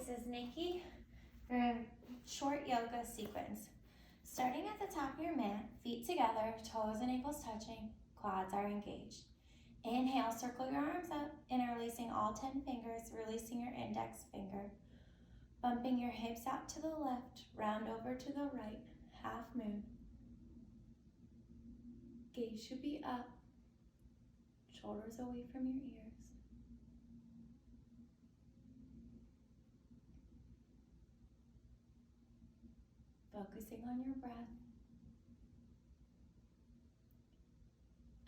This is Nikki for a short yoga sequence. Starting at the top of your mat, feet together, toes and ankles touching, quads are engaged. Inhale, circle your arms up, interlacing all 10 fingers, releasing your index finger. Bumping your hips out to the left, round over to the right, half moon. Gaze should be up, shoulders away from your ears. Focusing on your breath.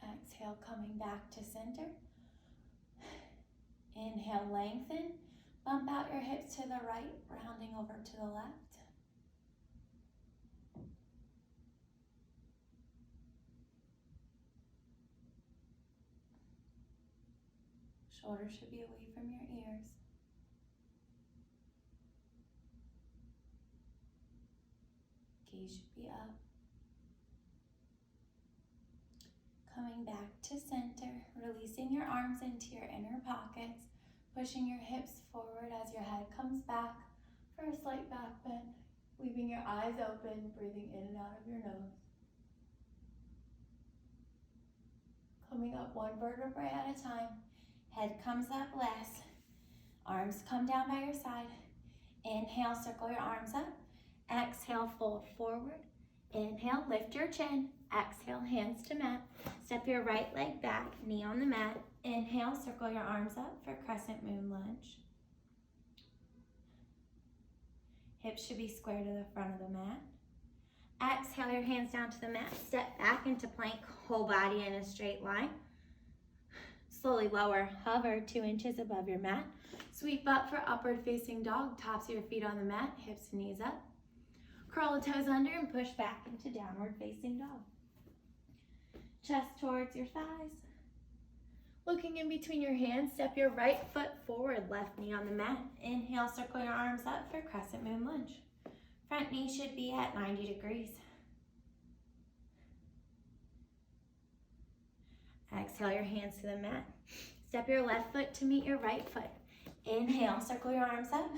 Exhale, coming back to center. Inhale, lengthen. Bump out your hips to the right, rounding over to the left. Shoulders should be away from your ears. Gaze should be up. Coming back to center, releasing your arms into your inner pockets, pushing your hips forward as your head comes back for a slight back bend, leaving your eyes open, breathing in and out of your nose. Coming up one vertebrae at a time, head comes up last, arms come down by your side. Inhale, circle your arms up. Exhale, fold forward. Inhale, lift your chin. Exhale, hands to mat. Step your right leg back, knee on the mat. Inhale, circle your arms up for Crescent Moon Lunge. Hips should be square to the front of the mat. Exhale your hands down to the mat. Step back into plank, whole body in a straight line. Slowly lower, hover 2 inches above your mat. Sweep up for upward facing dog, tops of your feet on the mat, hips and knees up. Curl the toes under and push back into downward facing dog. Chest towards your thighs. Looking in between your hands, step your right foot forward, left knee on the mat. Inhale, circle your arms up for Crescent Moon Lunge. Front knee should be at 90 degrees. Exhale your hands to the mat. Step your left foot to meet your right foot. Inhale, circle your arms up.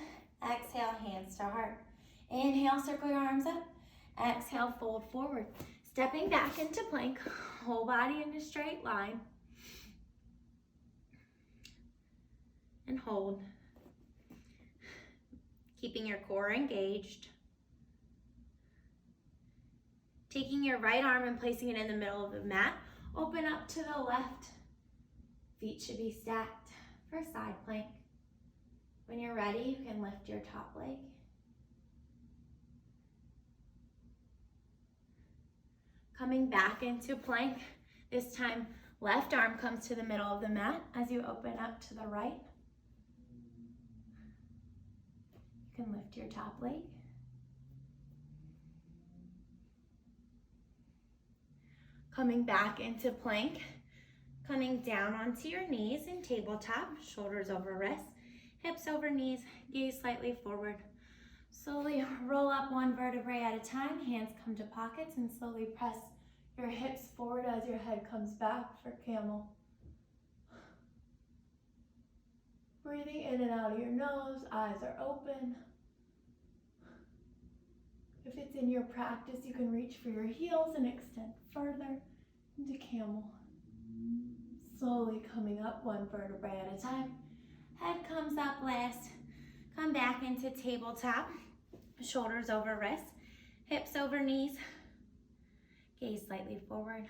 Exhale, hands to heart. Inhale, circle your arms up. Exhale, fold forward. Stepping back into plank, whole body in a straight line. And hold. Keeping your core engaged. Taking your right arm and placing it in the middle of the mat. Open up to the left. Feet should be stacked for side plank. When you're ready, you can lift your top leg. Coming back into plank. This time, left arm comes to the middle of the mat as you open up to the right. You can lift your top leg. Coming back into plank, coming down onto your knees in tabletop, shoulders over wrists, hips over knees, gaze slightly forward. Slowly roll up one vertebrae at a time, hands come to pockets, and slowly press your hips forward as your head comes back for Camel. Breathing in and out of your nose, eyes are open. If it's in your practice, you can reach for your heels and extend further into Camel. Slowly coming up one vertebrae at a time. Head comes up last. Come back into tabletop. Shoulders over wrists. Hips over knees. Gaze slightly forward.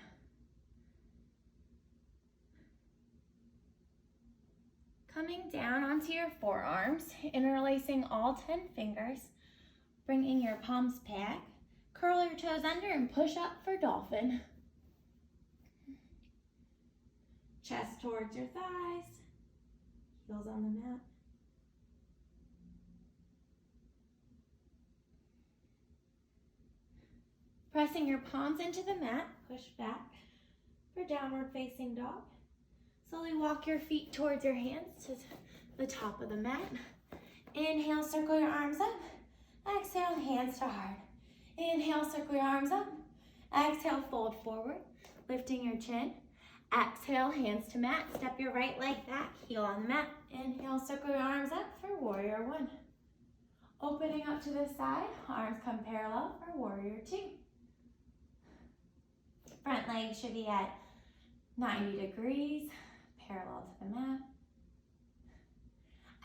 Coming down onto your forearms, interlacing all 10 fingers. Bringing your palms back, curl your toes under and push up for dolphin. Chest towards your thighs, heels on the mat. Pressing your palms into the mat, push back for downward facing dog. Slowly walk your feet towards your hands to the top of the mat. Inhale, circle your arms up. Exhale, hands to heart. Inhale, circle your arms up. Exhale, fold forward, lifting your chin. Exhale, hands to mat. Step your right leg back, heel on the mat. Inhale, circle your arms up for warrior one. Opening up to the side, arms come parallel for warrior two. Front leg should be at 90 degrees, parallel to the mat.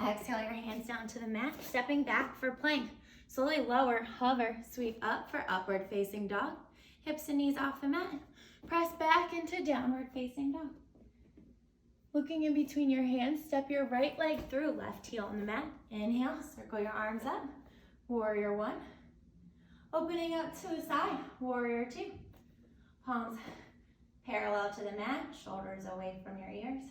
Exhale your hands down to the mat, stepping back for plank. Slowly lower, hover, sweep up for upward facing dog. Hips and knees off the mat. Press back into downward facing dog. Looking in between your hands, step your right leg through, left heel on the mat. Inhale, circle your arms up, warrior one. Opening up to the side, warrior two. Palms parallel to the mat, shoulders away from your ears.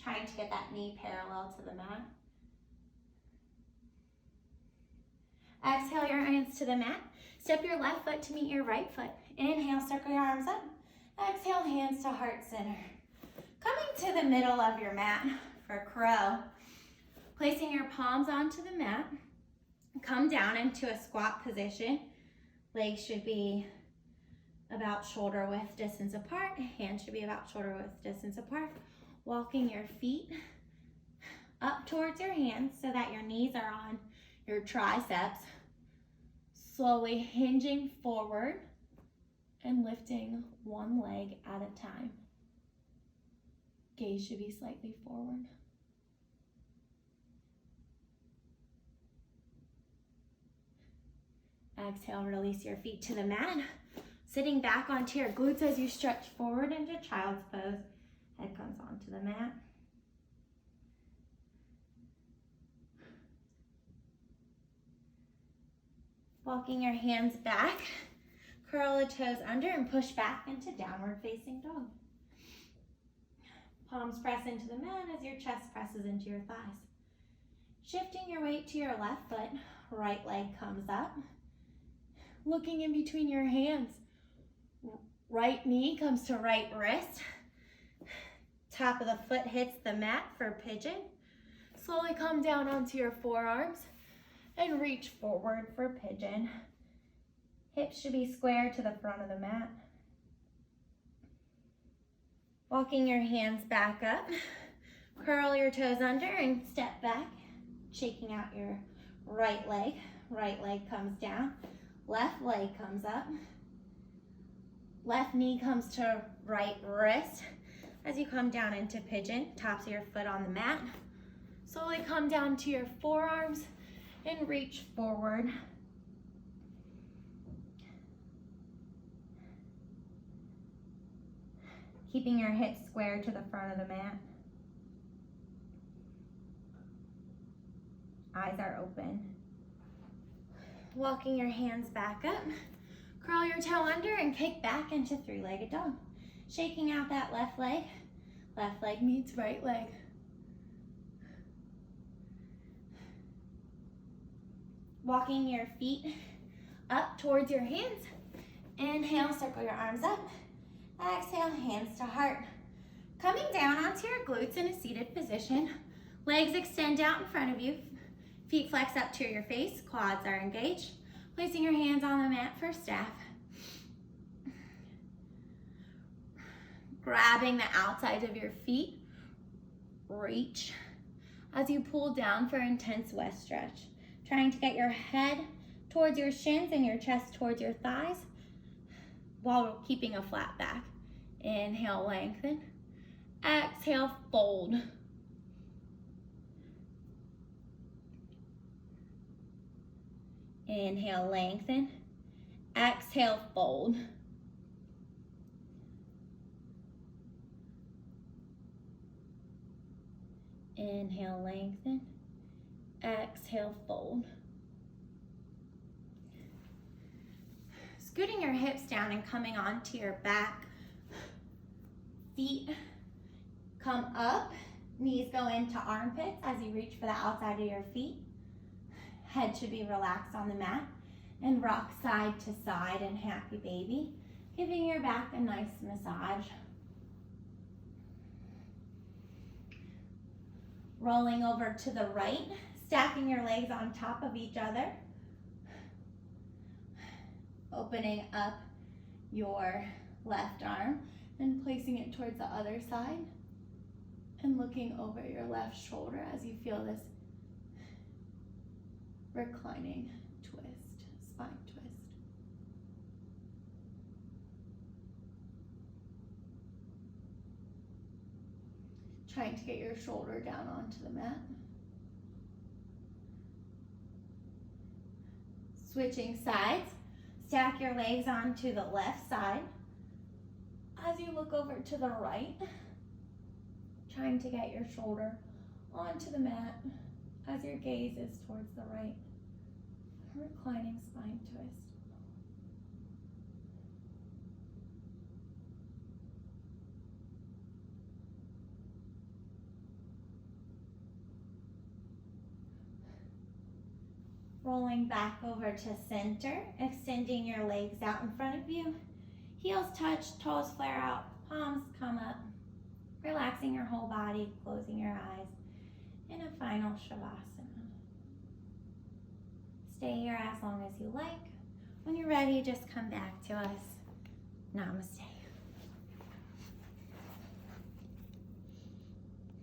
Trying to get that knee parallel to the mat. Exhale your hands to the mat. Step your left foot to meet your right foot. Inhale, circle your arms up. Exhale, hands to heart center. Coming to the middle of your mat for crow. Placing your palms onto the mat. Come down into a squat position. Legs should be about shoulder width distance apart. Hands should be about shoulder width distance apart. Walking your feet up towards your hands so that your knees are on your triceps. Slowly hinging forward and lifting one leg at a time. Gaze should be slightly forward. Exhale, release your feet to the mat. Sitting back onto your glutes as you stretch forward into child's pose. Head comes onto the mat. Walking your hands back, curl the toes under and push back into downward facing dog. Palms press into the mat as your chest presses into your thighs. Shifting your weight to your left foot, right leg comes up. Looking in between your hands, right knee comes to right wrist. Top of the foot hits the mat for pigeon. Slowly come down onto your forearms and reach forward for pigeon. Hips should be square to the front of the mat. Walking your hands back up, curl your toes under and step back, shaking out your right leg. Right leg comes down, left leg comes up. Left knee comes to right wrist. As you come down into pigeon, tops of your foot on the mat. Slowly come down to your forearms and reach forward. Keeping your hips square to the front of the mat. Eyes are open. Walking your hands back up. Curl your toe under and kick back into three-legged dog. Shaking out that left leg. Left leg meets right leg. Walking your feet up towards your hands. Inhale, circle your arms up. Exhale, hands to heart. Coming down onto your glutes in a seated position. Legs extend out in front of you. Feet flex up to your face. Quads are engaged. Placing your hands on the mat for staff. Grabbing the outsides of your feet. Reach as you pull down for intense west stretch. Trying to get your head towards your shins and your chest towards your thighs while keeping a flat back. Inhale, lengthen. Exhale, fold. Inhale, lengthen. Exhale, fold. Inhale, lengthen. Exhale, fold. Scooting your hips down and coming onto your back. Feet come up. Knees go into armpits as you reach for the outside of your feet. Head should be relaxed on the mat. And rock side to side in happy baby. Giving your back a nice massage. Rolling over to the right. Stacking your legs on top of each other. Opening up your left arm and placing it towards the other side. And looking over your left shoulder as you feel this reclining twist, spine twist. Trying to get your shoulder down onto the mat. Switching sides, stack your legs onto the left side. As you look over to the right, trying to get your shoulder onto the mat as your gaze is towards the right. Reclining spine twist. Rolling back over to center, extending your legs out in front of you. Heels touch, toes flare out, palms come up. Relaxing your whole body, closing your eyes in a final Shavasana. Stay here as long as you like. When you're ready, just come back to us. Namaste.